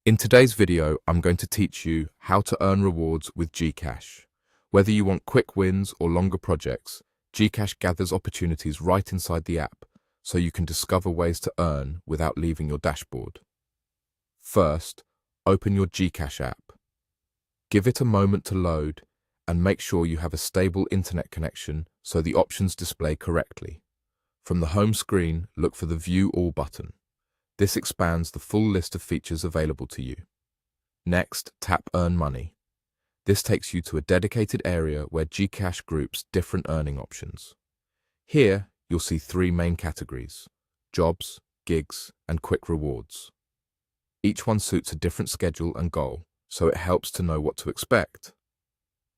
In today's video, I'm going to teach you how to earn rewards with GCash. Whether you want quick wins or longer projects, GCash gathers opportunities right inside the app, so you can discover ways to earn without leaving your dashboard. First, open your GCash app. Give it a moment to load and make sure you have a stable internet connection so the options display correctly. From the home screen, look for the View All button. This expands the full list of features available to you. Next, tap Earn Money. This takes you to a dedicated area where GCash groups different earning options. Here, you'll see three main categories: jobs, gigs, and quick rewards. Each one suits a different schedule and goal, so it helps to know what to expect.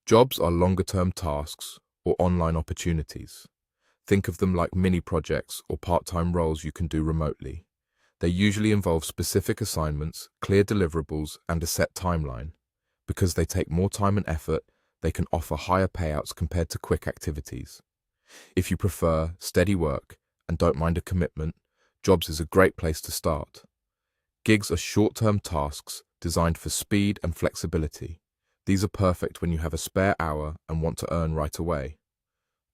Jobs are longer-term tasks or online opportunities. Think of them like mini projects or part-time roles you can do remotely. They usually involve specific assignments, clear deliverables, and a set timeline. Because they take more time and effort, they can offer higher payouts compared to quick activities. If you prefer steady work and don't mind a commitment, jobs is a great place to start. Gigs are short-term tasks designed for speed and flexibility. These are perfect when you have a spare hour and want to earn right away.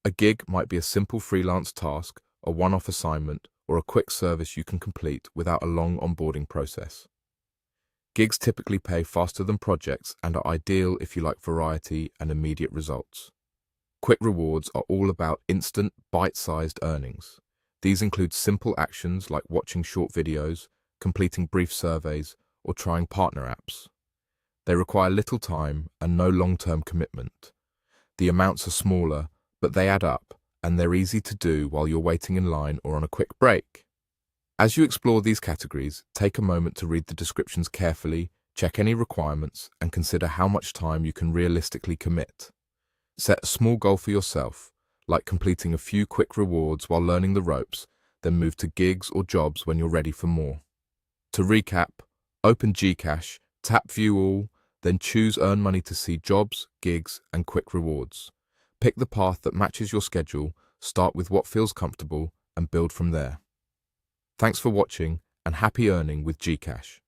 A gig might be a simple freelance task, a one-off assignment, or a quick service you can complete without a long onboarding process. Gigs typically pay faster than projects and are ideal if you like variety and immediate results. Quick rewards are all about instant, bite-sized earnings. These include simple actions like watching short videos, completing brief surveys, or trying partner apps. They require little time and no long-term commitment. The amounts are smaller, but they add up, and they're easy to do while you're waiting in line or on a quick break. As you explore these categories, take a moment to read the descriptions carefully, check any requirements, and consider how much time you can realistically commit. Set a small goal for yourself, like completing a few quick rewards while learning the ropes, then move to gigs or jobs when you're ready for more. To recap, open GCash, tap View All, then choose Earn Money to see jobs, gigs, and quick rewards. Pick the path that matches your schedule, start with what feels comfortable, and build from there. Thanks for watching, and happy earning with GCash.